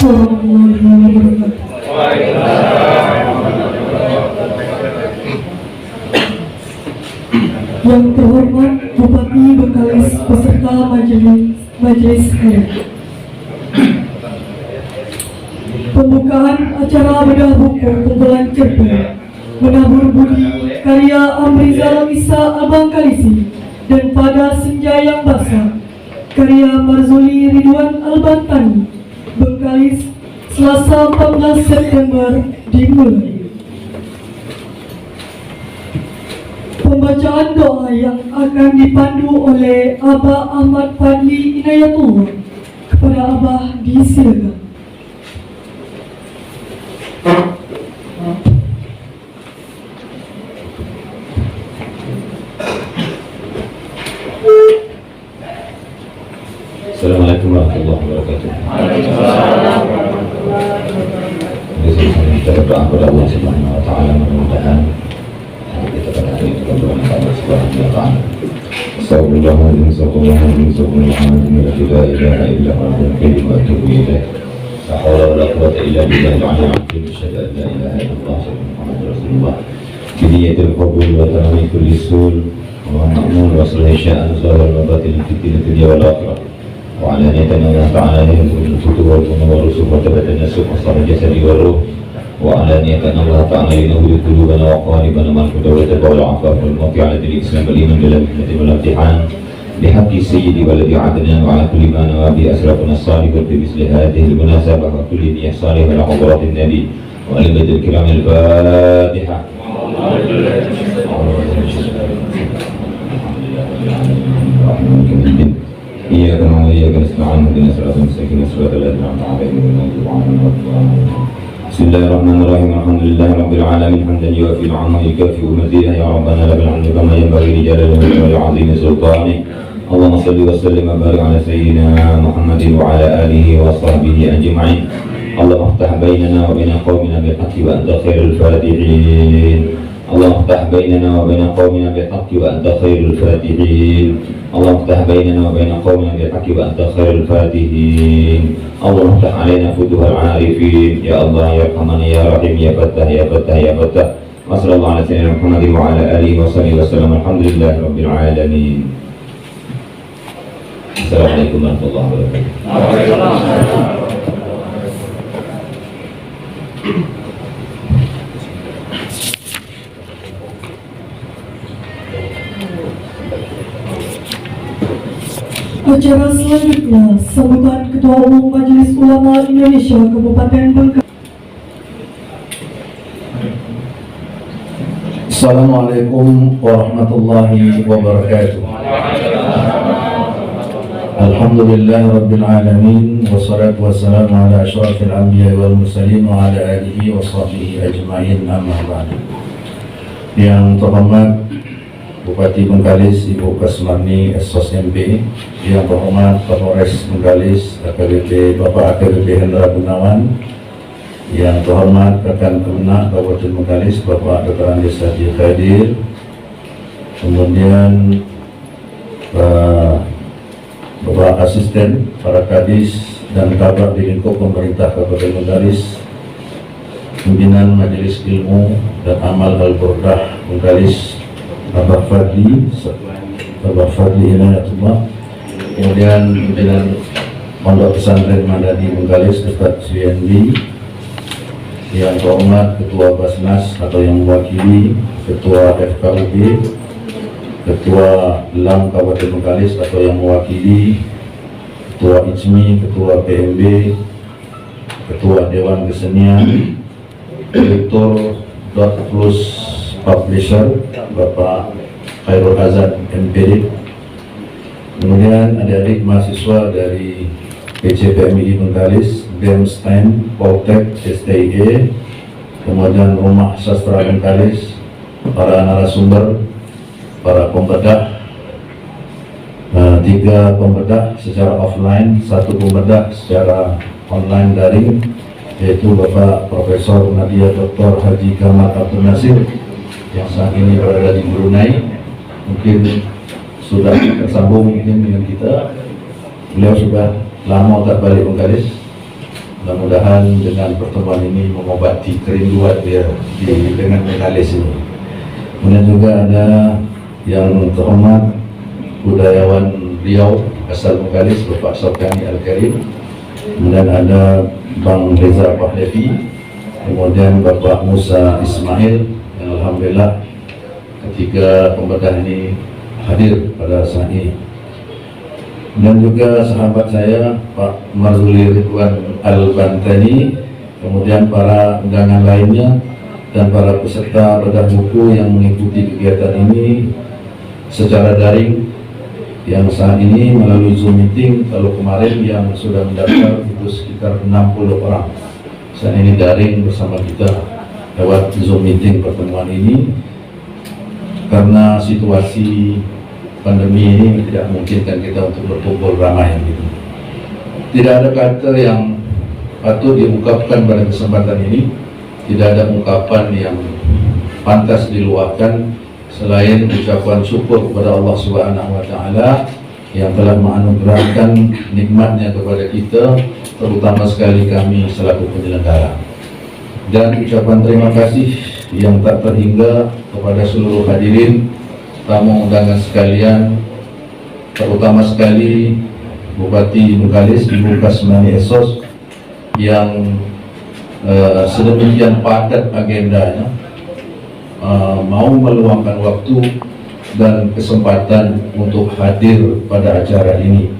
warahmatullahi wabarakatuh. Yang terhormat Bupati Bengkalis beserta majelis adat. Pembukaan acara bedah buku kumpulan cerpen Menabur Budi karya Amrizal Isa Abang Kalisi dan Pada Senja Yang Basah karya Marzuli Ridwan Albantani, Bengkalis, Selasa 14 September dimulai. Pembacaan doa yang akan dipandu oleh Abah Ahmad Fadli Inayatullah. Kepada Abah disilakan. Assalamualaikum warahmatullahi wabarakatuh. Kita berdoa kepada Allah Subhanahu wa taala, mudah-mudahan kita pada hari itu berdoa kepada Allah Subhanahu wa taala. Assalamualaikum warahmatullahi wabarakatuh. La ilaha illallah wa atubu ilaih. La haula wa la quwwata illa billahil aliyyil azim. Asyhadu an la ilaha illallah Muhammadur Rasulullah. Bidiyatul qabul wa ta'ami kulli sul wa ma'mun wa salahi sya'an zahir wa batin fitnah dunya wal akhirah. وعلى نيتنا الله تعالى ينزل الفتوى والفن والرسوم وثبت النسوق وصار الجسد والروح وعلى نيتنا الله تعالى ينور قلوبنا وقالبنا مع الهدى والتقوى والعفاف والموت على دين الاسلام والايمان بالحكمه والامتحان بحق سيدي ولدي عدنان وعلى كل ما نوى به اسرافنا الصالح بمثل هذه المناسبه وكل نيه صالحه على حضرات النبي والمد الكرام الفاتحه. إياك نعبد وإياك نستعين اهدنا الصراط المستقيم صراط الذين أنعمت عليهم غير المغضوب عليهم ولا الضالين. بسم الله الرحمن الرحيم الحمد لله رب العالمين حمدا يوافي نعمه يكافئ مزيده يا ربنا لك الحمد كما ينبغي لجلاله ولعظيم سلطانه. اللهم صل وسلم وبارك على سيدنا محمد وعلى آله وصحبه أجمعين. اللهم افتح بيننا وبين قومنا بالحق وأنت خير الفاتحين. اللهم افتح بيننا وبين قومنا بالحق وأنت خير الفاتحين. اللهم افتح بيننا وبين قومنا بالحق وأنت خير الفاتحين. اللهم افتح علينا فتوح العارفين يا الله يا رحمن يا رحيم يا فتاح يا فتاح يا فتاح. وصلى الله على سيدنا محمد وعلى آله وصحبه وسلم. الحمد لله رب العالمين. Assalamualaikum warahmatullahi wabarakatuh. Acara selanjutnya sambutan Ketua Umum Majelis Ulama Indonesia Kabupaten Bengkalis. Assalamualaikum warahmatullahi wabarakatuh. Alhamdulillah Rabbil Alamin. Wassalatu wassalamu ala ashrafil anbiya wal mursalin wa ala alihi wa sahbihi ajma'in, amma ba'du. Yang terhormat Bupati Bengkalis Ibu Kasmarni SOSMB, yang terhormat Kapolres Bengkalis AKBP Bapak AKBP Hendra Gunawan, yang terhormat rekan Kemenak Kabupaten Bengkalis Bapak Dr. Andi Sadi Khadir, kemudian Bapak Asisten, para kadis dan kabak di lingkup pemerintah Kabupaten Bengkalis, pimpinan Majelis Ilmu dan Amal Al-Burdah Bengkalis Abah Fadli Inayatullah, kemudian pimpinan Pondok Pesantren Madani Bengkalis Ustadz CNB, yang terhormat Ketua Basnas atau yang mewakili Ketua FKUB, Ketua LAM Kabupaten Bengkalis atau yang mewakili Ketua ICMI, Ketua PMB, Ketua Dewan Kesenian, Direktur Plus Publisher Bapak Khairul Azad MPD, kemudian adik-adik mahasiswa dari PCPMI Bengkalis, BEMSTEN, Poltek, STIE, kemudian Rumah Sastra Bengkalis, para narasumber, para pembedah, 3 pembedah secara offline, 1 pembedah secara online daring, yaitu Bapak Profesor Nadia Dr. Haji Kamal Abdul Nasir yang saat ini berada di Brunei, mungkin sudah tersambung mungkin dengan kita. Beliau sudah lama tak balik Bengkalis, Mudah-mudahan dengan pertemuan ini mengobati kerinduan dia dengan Bengkalis ini. Kemudian juga ada yang terhormat budayawan Riau asal Bengkalis, Bapak Sokani Al-Karim. Kemudian ada Bang Reza Pahlevi, kemudian Bapak Musa Ismail yang alhamdulillah ketika pembedah ini hadir pada saat ini. Dan juga sahabat saya Pak Marzuli Ridwan Al-Bantani, kemudian para undangan lainnya dan para peserta bedah buku yang mengikuti kegiatan ini secara daring yang saat ini melalui Zoom meeting. Kalau kemarin yang sudah mendaftar itu sekitar 60 orang, saat ini daring bersama kita lewat Zoom meeting pertemuan ini karena situasi pandemi ini tidak memungkinkan kita untuk berkumpul ramai gitu. Tidak ada kata yang patut diungkapkan pada kesempatan ini, tidak ada ungkapan yang pantas diluapkan selain ucapan syukur kepada Allah Subhanahu wa taala yang telah menganugerahkan nikmatnya kepada kita, terutama sekali kami selaku penyelenggara. Dan ucapan terima kasih yang tak terhingga kepada seluruh hadirin, tamu undangan sekalian, terutama sekali Bupati Bengkalis, Ibu Kasmani Esos yang sedemikian padat agendanya, mau meluangkan waktu dan kesempatan untuk hadir pada acara ini.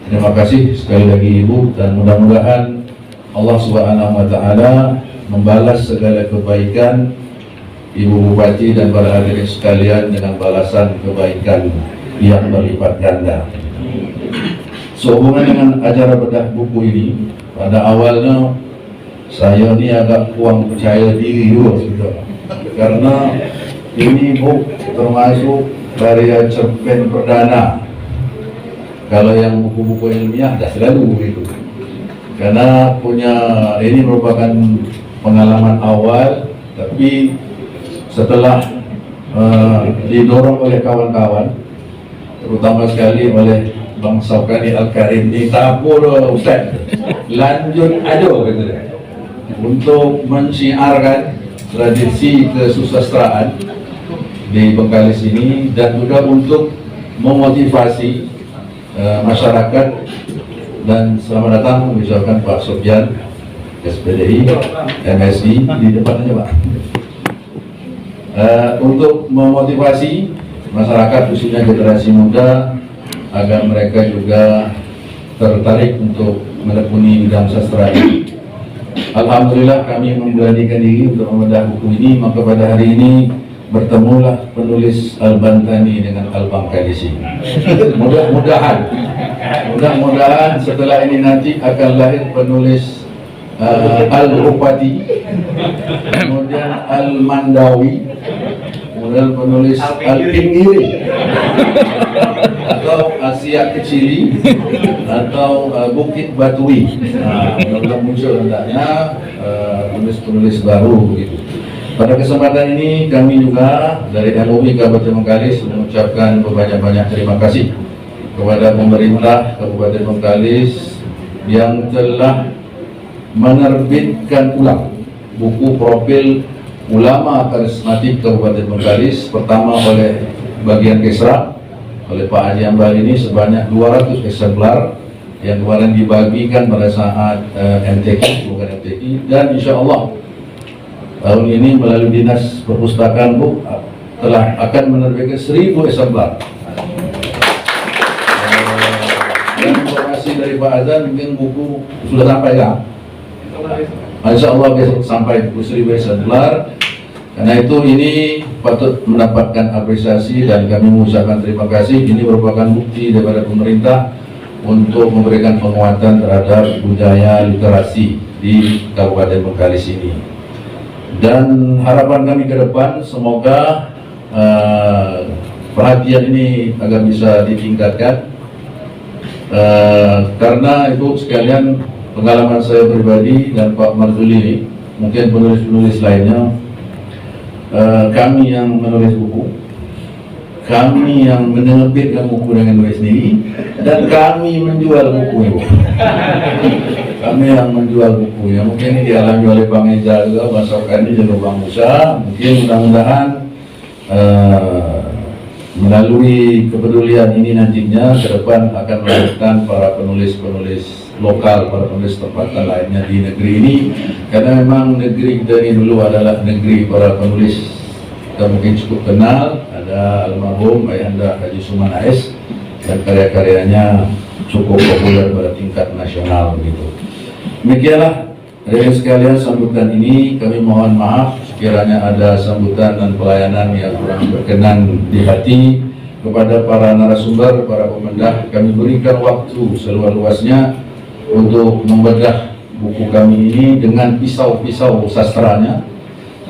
Terima kasih sekali lagi Ibu, dan mudah-mudahan Allah Subhanahu wa taala membalas segala kebaikan Ibu Bupati dan para hadirin sekalian dengan balasan kebaikan yang berlipat ganda. Sehubungan dengan acara bedah buku ini, pada awalnya saya ini agak kurang percaya diri juga sudah, karena ini buku termasuk karya cerpen perdana. Kalau yang buku-buku ilmiah dah selalu begitu, karena punya ini merupakan pengalaman awal, tapi setelah didorong oleh kawan-kawan, terutama sekali oleh Bang Sokani Al-Karim, ditabur Ustaz, lanjut aja gitu deh, untuk mensiarkan tradisi kesusastraan di Bengkalis ini, dan juga untuk memotivasi masyarakat. Dan selamat datang mengucapkan Pak Sofyan SPDI MSI di depan aja Pak. Untuk memotivasi masyarakat khususnya generasi muda agar mereka juga tertarik untuk menekuni bidang sastra ini. Alhamdulillah kami memberanikan diri untuk membedah buku ini, maka pada hari ini bertemulah penulis Al-Bantani dengan Al-Bangkalisi. Mudah-mudahan setelah ini nanti akan lahir penulis Al-Rupati, kemudian Al-Mandawi, kemudian penulis Al-Pinggiri, atau Asia Kecili, atau Bukit Batui. Mudah-mudahan muncul hendaknya penulis-penulis baru begitu. Pada kesempatan ini kami juga dari MUI Kabupaten Bengkalis mengucapkan banyak-banyak terima kasih kepada pemerintah Kabupaten Bengkalis yang telah menerbitkan ulang buku profil ulama karismatik Kabupaten Bengkalis, pertama oleh bagian Kesra oleh Pak Haji Ambal ini sebanyak 200 eksemplar yang kemarin dibagikan pada saat MTQ, bukan MTQ, dan insya Allah tahun ini melalui Dinas Perpustakaan Bu telah akan menerbitkan 1000 eksemplar. Dan informasi dari Pak Azan mungkin buku sudah sampai kan? Insya Allah besok sampai 1000 eksemplar. Karena itu ini patut mendapatkan apresiasi dan kami mengucapkan terima kasih. Ini merupakan bukti daripada pemerintah untuk memberikan penguatan terhadap budaya literasi di Kabupaten Bengkalis ini. Dan harapan kami ke depan semoga perhatian ini agar bisa ditingkatkan, karena itu sekalian pengalaman saya pribadi dan Pak Marzuli, mungkin penulis-penulis lainnya, kami yang menulis buku, kami yang menerbitkan buku dengan diri sendiri, dan kami menjual buku itu. kami yang menjual buku. Yang mungkin ini dialami oleh Bang Eza juga, pasokan ini juga Bang Musa. Mungkin mudah-mudahan melalui kepedulian ini nantinya ke depan akan melakukan para penulis-penulis lokal, para penulis tempatan lainnya di negeri ini, karena memang negeri kita ini dulu adalah negeri para penulis. Kita mungkin cukup kenal, ada almarhum Ayahanda Haji Suman AS dan karya-karyanya cukup populer pada tingkat nasional begitu. Demikianlah rekan sekalian sambutan ini, kami mohon maaf sekiranya ada sambutan dan pelayanan yang kurang berkenan di hati. Kepada para narasumber, para pemendah, kami berikan waktu seluas-luasnya untuk membedah buku kami ini dengan pisau-pisau sastranya.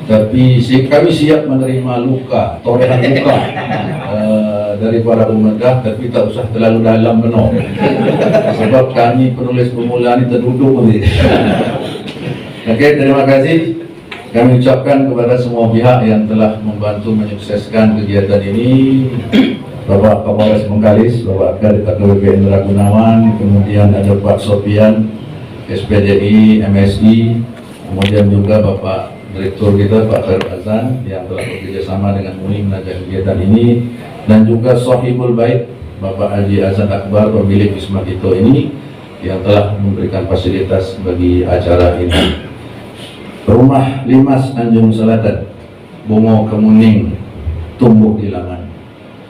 Tapi kami siap menerima luka, torehan luka dari para pemendah, tapi tak usah terlalu dalam benar. Sebab kami penulis pemula ini terduduk. Oke, terima kasih. Kami ucapkan kepada semua pihak yang telah membantu menyukseskan kegiatan ini. Bapak Kapolres Bengkalis, Bapak KWP Indra Gunawan, kemudian ada Pak Sofian, SPDI, MSI, kemudian juga Bapak Direktur kita Pak Khair Azan yang telah bekerjasama dengan MUI menajak kegiatan ini, dan juga Sohibul Bait Bapak Haji Azan Akbar, pemilik Wisma Tito ini yang telah memberikan fasilitas bagi acara ini. Rumah Limas Anjung Selatan, Bongo Kemuning, tumbuh di Laman.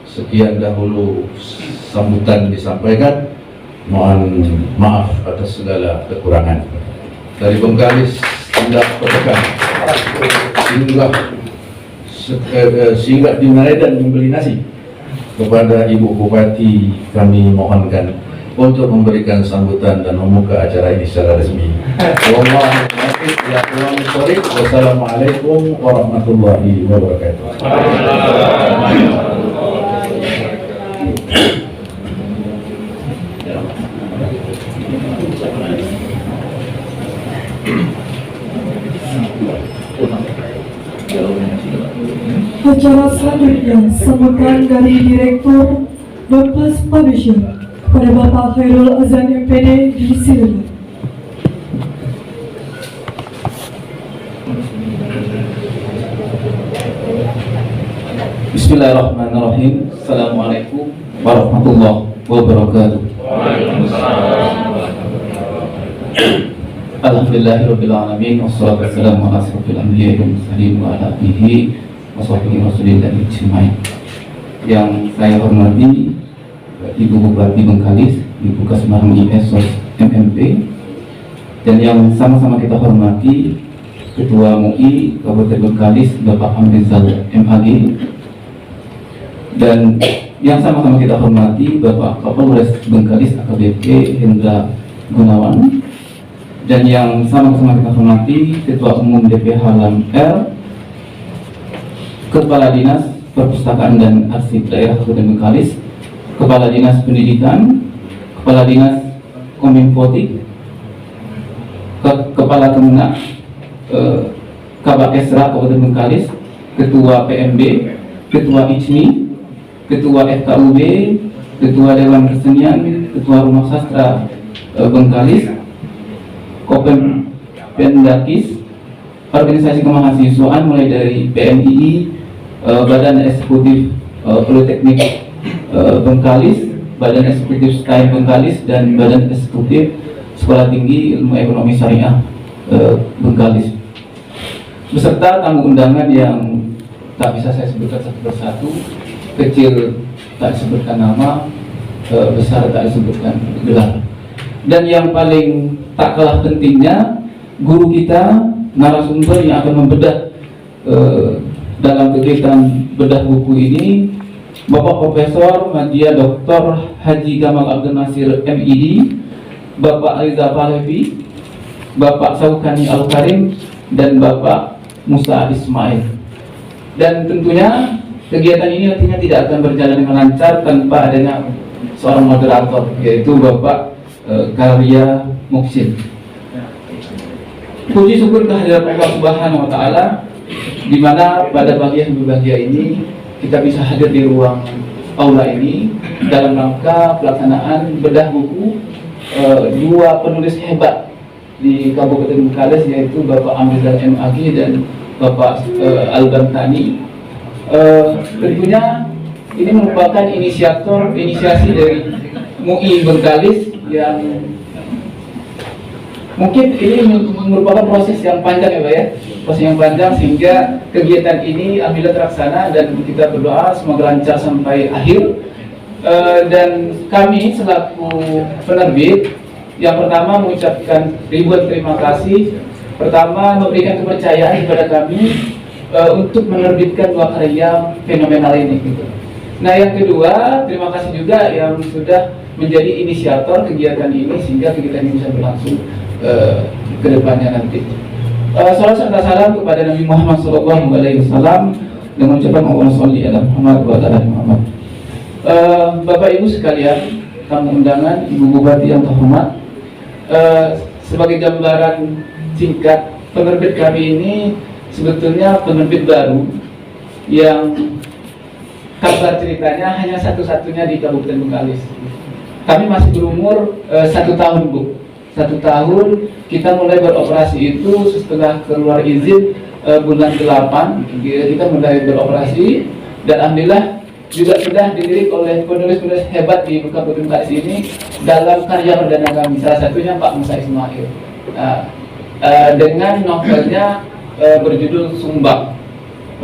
Sekian dahulu sambutan disampaikan. Mohon maaf atas segala kekurangan. Dari Bengkalis tindak petekan singgah di Medan membeli nasi. Kepada Ibu Bupati kami mohonkan untuk memberikan sambutan dan membuka acara ini secara resmi. Wassalamualaikum warahmatullahi wabarakatuh. Acara selanjutnya sambutan dari Direktur Dompes Publisher kepada Bapak Khairul Azan MPD disilakan. Bismillahirrahmanirrahim. Assalamualaikum warahmatullahi wabarakatuh. Alhamdulillahirabbil alamin, wassalatu wassalamu ala asyrofil anbiya'i wal mursalin wa ala alihi wa sahbihi rasulillah ajmain. Yang saya hormati Ibu Bupati Bengkalis, Ibu Kasmarang IS MMP, dan yang sama-sama kita hormati Ketua MUI Kabupaten Bengkalis Bapak Amrizal MAG, dan yang sama-sama kita hormati Bapak Kapolres Bengkalis AKBP Hendra Gunawan, dan yang sama-sama kita hormati Ketua Umum DPH Lam R, Kepala Dinas Perpustakaan dan Arsip Daerah Kabupaten Bengkalis, Kepala Dinas Pendidikan, Kepala Dinas Kominfotik, Kepala Kemenak, Kabak Esra Kabupaten Bengkalis, Ketua PMB, Ketua ICMI, Ketua FKUB, Ketua Dewan Kesenian, Ketua Rumah Sastra Bengkalis, Kopem Pendakis, organisasi kemahasiswaan mulai dari PMII, Badan Eksekutif Politeknik Bengkalis, Badan Eksekutif SKM Bengkalis, dan Badan Eksekutif Sekolah Tinggi Ilmu Ekonomi Syariah Bengkalis, beserta tamu undangan yang tak bisa saya sebutkan satu persatu. Kecil tak disebutkan nama, besar tak disebutkan gelar. Dan yang paling tak kalah pentingnya, guru kita, narasumber yang akan membedah dalam kegiatan bedah buku ini, Bapak Profesor Madya Dr. Haji Gamal Abdul Nasir MID, Bapak Riza Pahlavi, Bapak Saukani Al-Karim, dan Bapak Musa Ismail. Dan tentunya kegiatan ini nantinya tidak akan berjalan dengan lancar tanpa adanya seorang moderator, yaitu Bapak Karya Muksin. Puji syukur kehadirat Allah Subhanahu wa Ta'ala, di mana pada pagi yang berbahagia ini kita bisa hadir di ruang aula ini dalam rangka pelaksanaan bedah buku dua penulis hebat di Kabupaten Bengkalis, yaitu Bapak Amrizal MAG dan Bapak Al-Bantani. Tentunya ini merupakan inisiasi dari MUI Bengkalis yang mungkin ini merupakan proses yang panjang ya Pak ya, proses yang panjang sehingga kegiatan ini alhamdulillah terlaksana dan kita berdoa semoga lancar sampai akhir. Dan kami selaku penerbit yang pertama mengucapkan ribuan terima kasih, pertama memberikan kepercayaan kepada kami untuk menerbitkan 2 karya fenomenal ini gitu. Nah yang kedua, terima kasih juga yang sudah menjadi inisiator kegiatan ini sehingga kegiatan ini bisa berlangsung ke depannya nanti. Salam serta salam kepada Nabi Muhammad SAW dengan ucapan Allahumma sholli ala Muhammad wa ala ali Muhammad. Bapak Ibu sekalian, tamu undangan, Ibu Bupati yang terhormat, sebagai gambaran singkat, penerbit kami ini sebetulnya penerbit baru yang kabar ceritanya hanya satu-satunya di Kabupaten Bengkalis. Kami masih berumur 1 tahun Bu. 1 tahun kita mulai beroperasi itu setelah keluar izin bulan 8 kita mulai beroperasi dan alhamdulillah juga sudah dilirik oleh penulis-penulis hebat di Kabupaten Bengkalis ini dalam karya perdana kami, salah satunya Pak Musa Ismail dengan novelnya berjudul Sumbang.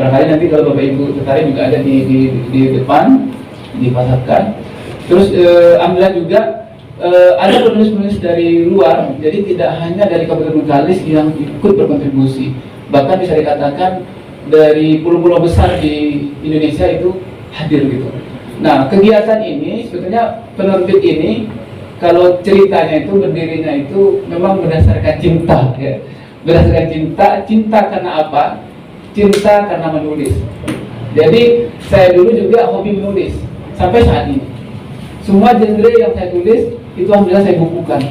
Barangkali nanti kalau Bapak Ibu tertarik juga ada di depan dipasarkan. Terus alhamdulillah juga ada penulis-penulis dari luar, jadi tidak hanya dari Kabupaten Bengkalis yang ikut berkontribusi, bahkan bisa dikatakan dari pulau-pulau besar di Indonesia itu hadir gitu. Nah kegiatan ini sebetulnya penerbit ini kalau ceritanya itu berdirinya itu memang berdasarkan cinta ya. Berdasarkan cinta karena apa? Cinta karena menulis. Jadi saya dulu juga hobi menulis sampai saat ini. Semua genre yang saya tulis itu alhamdulillah saya bukukan.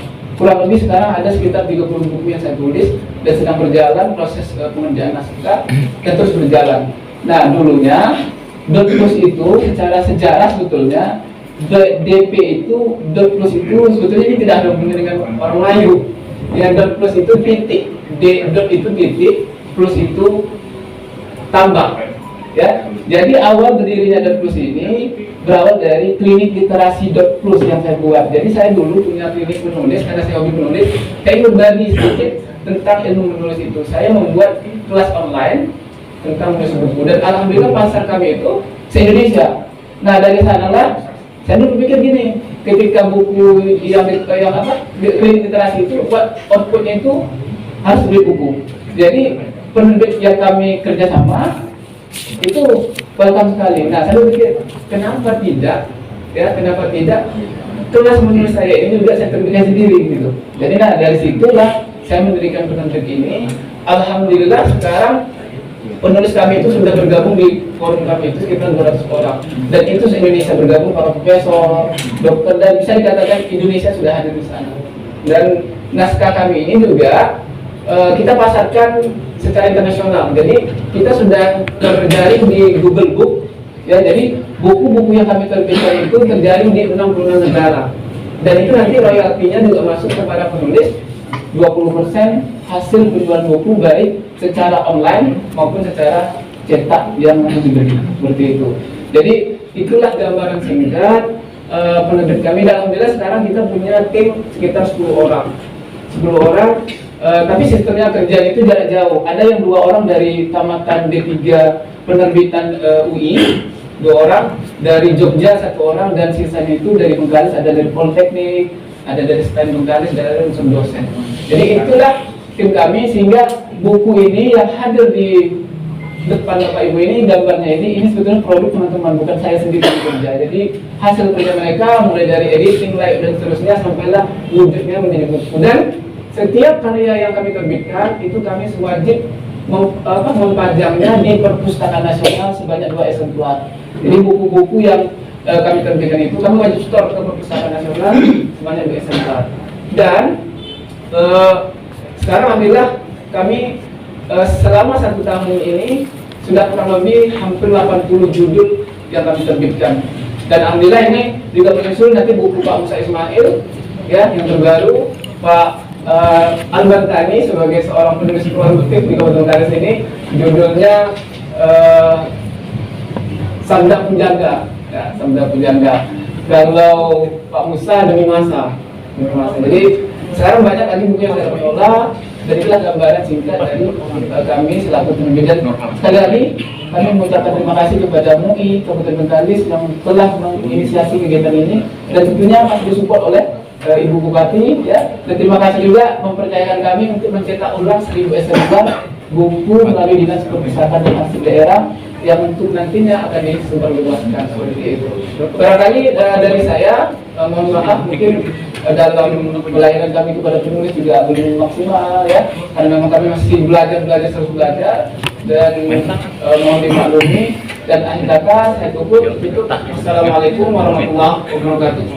Kurang lebih sekarang ada sekitar 30 buku yang saya tulis dan sedang berjalan proses pengerjaan naskah dan terus berjalan. Nah dulunya dot plus itu secara sejarah sebetulnya DP itu dot plus itu sebetulnya ini tidak ada hubungannya dengan orang Melayu. Yang dot plus itu titik, dot itu titik, plus itu tambah. Ya, jadi awal berdirinya dot plus ini berawal dari klinik literasi dot plus yang saya buat. Jadi saya dulu punya klinik menulis karena saya hobi menulis. Saya berbagi sedikit tentang ilmu menulis itu. Saya membuat kelas online tentang menulis buku dan alhamdulillah pasar kami itu se-Indonesia. Nah dari sanalah saya dulu berpikir gini, ketika buku yang klinik literasi itu buat outputnya itu harus beli buku. Jadi penerbit yang kami kerjasama itu welcome sekali. Nah saya berpikir kenapa tidak kelas menulis saya ini juga saya terbitkan sendiri gitu. Jadi nah dari situlah saya mendirikan penerbit ini. Alhamdulillah sekarang penulis kami itu sudah bergabung di forum kami itu sekitar 200 orang dan itu se-Indonesia bergabung para profesor, dokter dan bisa dikatakan Indonesia sudah hadir di sana. Dan naskah kami ini juga kita pasarkan secara internasional. Jadi kita sudah terjaring di Google Book ya. Jadi buku-buku yang kami terbitkan itu terjaring di 66 negara. Dan itu nanti royaltinya juga masuk kepada penulis 20% hasil penjualan buku baik secara online maupun secara cetak yang diberi seperti itu. Jadi itulah gambaran singkat penerbit kami. Dan alhamdulillah sekarang kita punya tim sekitar 10 orang. 10 orang. Tapi sistemnya kerja itu jarak jauh. Ada yang 2 orang dari tamatan D3 penerbitan UI, 2 orang dari Jogja, 1 orang dan sisanya itu dari Bengkalis, ada dari Politeknik, ada dari STAN Bengkalis, dan ada unsur dosen. Jadi itulah tim kami sehingga buku ini yang hadir di depan Bapak Ibu ini gambarnya ini sebetulnya produk teman-teman, bukan saya sendiri yang kerja. Jadi hasil kerja mereka mulai dari editing, live dan seterusnya sampailah wujudnya menjadi buku. Dan setiap karya yang kami terbitkan itu kami wajib mempajangnya di Perpustakaan Nasional sebanyak 2 eksemplar. Jadi buku-buku yang kami terbitkan itu kami wajib store ke Perpustakaan Nasional sebanyak 2 eksemplar. Dan sekarang alhamdulillah kami selama 1 tahun ini sudah kurang lebih hampir 80 judul yang kami terbitkan. Dan alhamdulillah ini juga menyusul nanti buku Pak Musa Ismail ya yang terbaru, Pak Al-Bantani sebagai seorang penulis produktif di Kabupaten Kalis ini, judulnya Sabda Penjaga. Ya, Sabda Penjaga. Kalau Pak Musa demi masa. Jadi sekarang banyak lagi buku yang saya mengelola, dan itulah gambaran singkat dari kami selaku penerbit. Sekali lagi kami mengucapkan terima kasih kepada MUI Kabupaten Bengkalis yang telah menginisiasi kegiatan ini, dan tentunya masih disupport oleh Ibu Bupati, ya. Dan terima kasih juga mempercayakan kami untuk mencetak ulang 1000 SMK buku melalui Dinas Perpustakaan dan Arsip Daerah yang untuk nantinya akan disebarluaskan seperti itu. Barangkali dari saya, mohon maaf mungkin dalam pelayanan kami kepada penulis juga belum maksimal, ya, karena memang kami masih terus belajar, dan mohon dimaklumi. Dan akhir kata saya tutup. Assalamualaikum warahmatullahi wabarakatuh.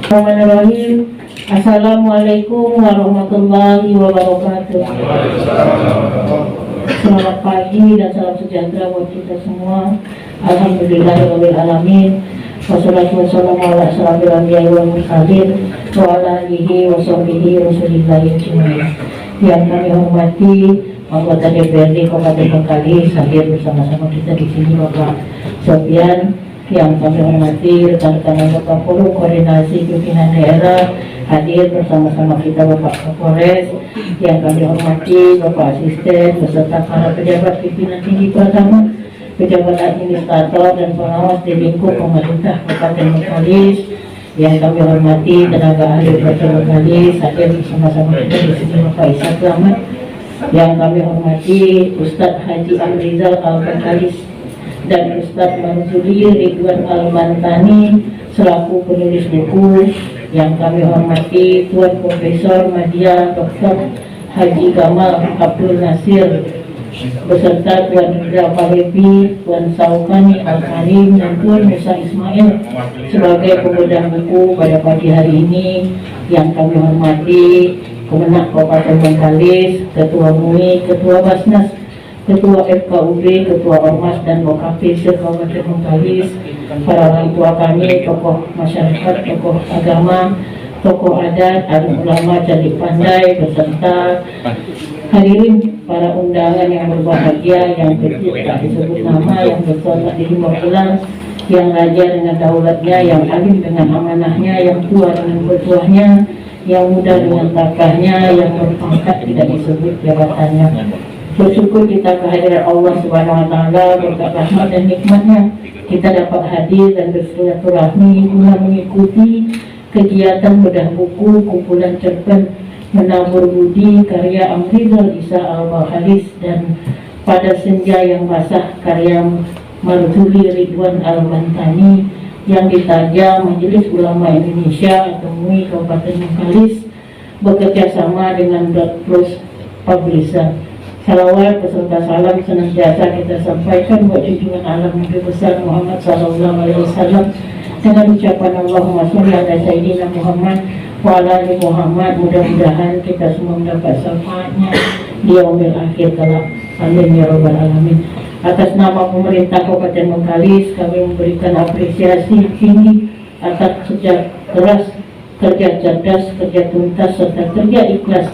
Bismillahirrahmanirrahim. Assalamualaikum warahmatullahi wabarakatuh. Selamat pagi dan salam sejahtera buat kita semua. Alhamdulillahirabbil alamin. Wassalatu wassalamu ala asyrofil anbiya'i wal mursalin wa ala alihi wa sahbihi rasulillahi ajmain. Yang kami hormati anggota DPRD Kabupaten Bengkalis, hadir bersama-sama kita di sini Bapak Sofian. Yang kami hormati rekan-rekan anggota Forum Koordinasi Pimpinan Daerah, hadir bersama-sama kita Bapak Kapolres. Yang kami hormati Bapak Asisten beserta para pejabat pimpinan tinggi pertama, pejabat administrator dan pengawas di lingkup pemerintah Kabupaten Bengkalis. Yang kami hormati tenaga ahli Kabupaten Bengkalis, hadir bersama-sama kita di sini Bapak Ishak Selamat. Yang kami hormati Ustadz Haji Amrizal Al-Bengkalis dan Ustadz Mansuri Ridwan Al-Bantani selaku penulis buku. Yang kami hormati Tuan Profesor Madya Dr. Haji Gamal Abdul Nasir beserta Tuan Indra Palepi, Tuan Saukani Al-Karim, dan Tuan Musa Ismail sebagai pemegang buku pada pagi hari ini. Yang kami hormati Kemenak Kabupaten Bengkalis, Ketua MUI, Ketua Basnas, Ketua FKUB, Ketua Ormas dan Bokapis Kabupaten Bengkalis, para orang tua kami, tokoh masyarakat, tokoh agama, tokoh adat, alim ulama, cadik pandai, beserta hadirin para undangan yang berbahagia, yang kecil tak disebut nama, yang besar tak dihimbau pulang, yang raja dengan daulatnya, yang alim dengan amanahnya, yang tua dengan bertuahnya, yang muda dengan takahnya, yang berpangkat tidak disebut jabatannya. Bersyukur kita kehadiran Allah Subhanahu wa Ta'ala, berkat rahmat dan nikmatnya kita dapat hadir dan bersilaturahmi guna mengikuti kegiatan bedah buku kumpulan cerpen Menabur Budi karya Amrizal Isa Al-Bengkalis dan Pada Senja yang Basah karya Marzuli Ridwan Al-Bantani yang ditaja Majelis Ulama Indonesia atau MUI Kabupaten Bengkalis bekerja sama dengan Dot Plus Publisher. Salawat beserta salam senantiasa kita sampaikan buat junjungan alam Nabi besar Muhammad SAW dengan ucapan Allahumma sholli ala sayyidina Muhammad wa ala ali Muhammad. Mudah-mudahan kita semua mendapat syafaatnya di yaumil akhir kelak. Amin ya rabbal alamin. Atas nama pemerintah Kabupaten Bengkalis, kami memberikan apresiasi tinggi atas kerja keras, kerja cerdas, kerja tuntas, serta kerja ikhlas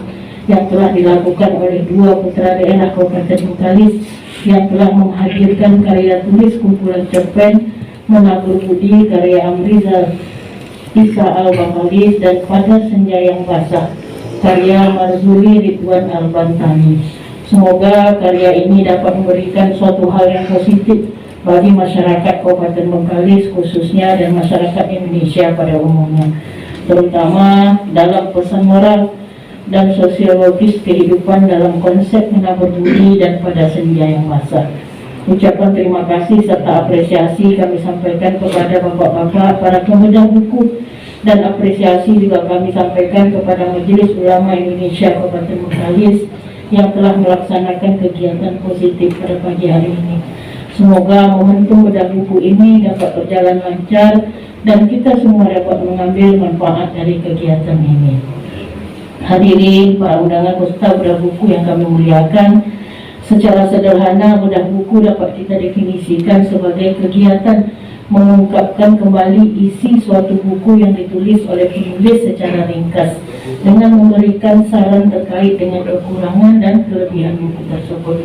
yang telah dilakukan oleh dua putra daerah Kabupaten Bengkalis yang telah menghadirkan karya tulis kumpulan cerpen Menabur Budi karya Amrizal Isa Al-Bengkalis dan Pada Senja yang Basah karya Marzuli Ridwan Al-Bantani. Semoga karya ini dapat memberikan suatu hal yang positif bagi masyarakat Kabupaten Bengkalis khususnya dan masyarakat Indonesia pada umumnya, terutama dalam pesan moral dan sosiologis kehidupan dalam konsep Menabur Budi dan Pada Senja yang Basah. Ucapan terima kasih serta apresiasi kami sampaikan kepada bapak-bapak para pemegang buku, dan apresiasi juga kami sampaikan kepada Majelis Ulama Indonesia Kabupaten Bengkalis yang telah melaksanakan kegiatan positif pada pagi hari ini. Semoga momentum bedah buku ini dapat berjalan lancar dan kita semua dapat mengambil manfaat dari kegiatan ini. Hadirin para undangan peserta bedah buku yang kami muliakan, secara sederhana bedah buku dapat kita definisikan sebagai kegiatan mengungkapkan kembali isi suatu buku yang ditulis oleh penulis secara ringkas dengan memberikan saran terkait dengan kekurangan dan kelebihan buku tersebut.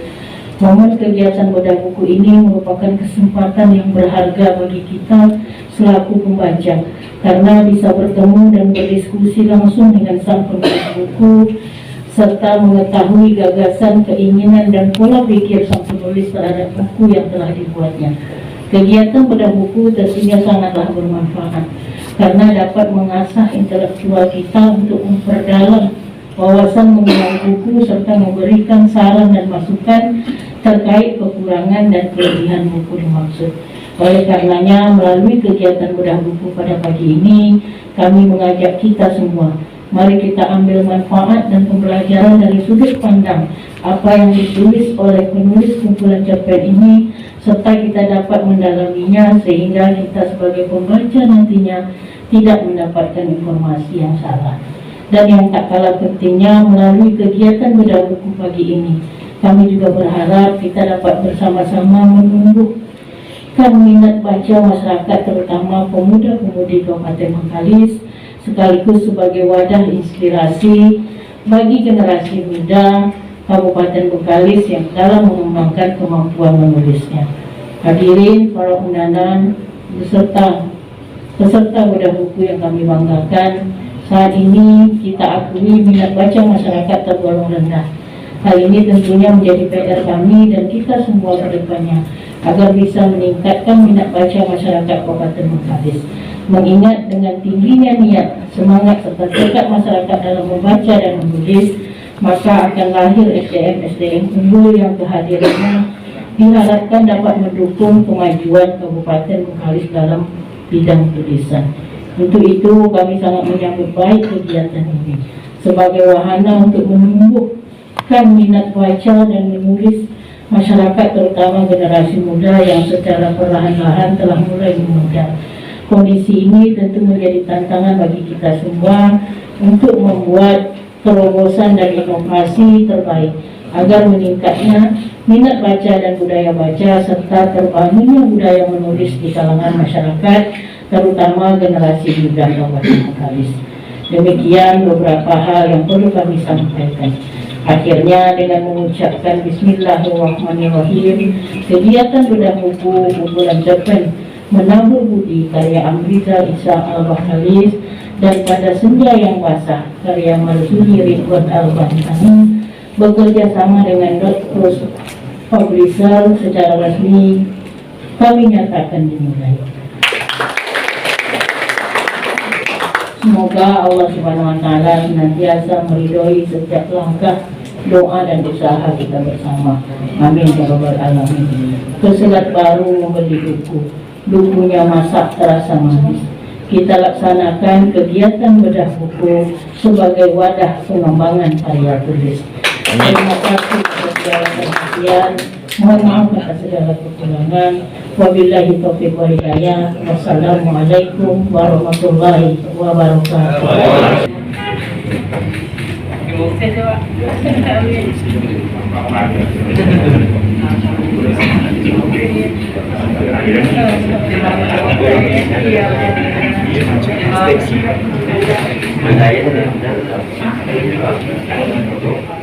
Momen kegiatan bedah buku ini merupakan kesempatan yang berharga bagi kita selaku pembaca karena bisa bertemu dan berdiskusi langsung dengan sang penulis buku serta mengetahui gagasan, keinginan, dan pola pikir sang penulis terhadap buku yang telah dibuatnya. Kegiatan bedah buku tentunya sangatlah bermanfaat karena dapat mengasah intelektual kita untuk memperdalam wawasan mengenai buku serta memberikan saran dan masukan terkait kekurangan dan kelebihan buku dimaksud. Oleh karenanya, melalui kegiatan bedah buku pada pagi ini, kami mengajak kita semua, mari kita ambil manfaat dan pembelajaran dari sudut pandang apa yang ditulis oleh penulis kumpulan cerpen ini, serta kita dapat mendalaminya sehingga kita sebagai pembaca nantinya tidak mendapatkan informasi yang salah. Dan yang tak kalah pentingnya, melalui kegiatan bedah buku pagi ini, kami juga berharap kita dapat bersama-sama menumbuhkan minat baca masyarakat, terutama pemuda-pemudi Kabupaten Bengkalis, sekaligus sebagai wadah inspirasi bagi generasi muda Kabupaten Bengkalis yang dalam mengembangkan kemampuan menulisnya. Hadirin para undangan peserta bedah buku yang kami banggakan, saat ini kita akui minat baca masyarakat tergolong rendah. Hal ini tentunya menjadi PR kami dan kita semua ke depannya agar bisa meningkatkan minat baca masyarakat Kabupaten Bengkalis. Mengingat dengan tingginya niat, semangat serta tekad masyarakat dalam membaca dan menulis, maka akan lahir SDM-SDM unggul yang kehadirannya diharapkan dapat mendukung kemajuan Kabupaten Bengkalis dalam bidang tulisan. Untuk itu kami sangat menyambut baik kegiatan ini sebagai wahana untuk menumbuhkan minat baca dan menulis masyarakat, terutama generasi muda yang secara perlahan-lahan telah mulai memudar. Kondisi ini tentu menjadi tantangan bagi kita semua untuk membuat terobosan dan inovasi terbaik agar meningkatnya minat baca dan budaya baca serta terbangunnya budaya menulis di kalangan masyarakat, terutama generasi muda Kabupaten Bengkalis. Demikian beberapa hal yang perlu kami sampaikan. Akhirnya dengan mengucapkan Bismillahirrahmanirrahim, kegiatan bedah buku kumpulan cerpen Menabur Budi karya Amriza Isa Al-Bakalis dan Pada Senja yang Basah karya Marzuli Ridwan Al-Bantani bekerja sama dengan Cross Publisher secara resmi kami nyatakan dimulai. Semoga Allah Subhanahu wa Ta'ala senantiasa meridhoi setiap langkah, doa dan usaha kita bersama. Amin ya rabbal alamin. Peselat baru membeli bukunya masak terasa manis. Kita laksanakan kegiatan bedah buku sebagai wadah pengembangan karya tulis. Terima kasih atas segala perhatian. Mohon maaf atas segala kekurangan. Wabillahi taufiq wal hidayah. Wassalamualaikum warahmatullahi wabarakatuh. Iya.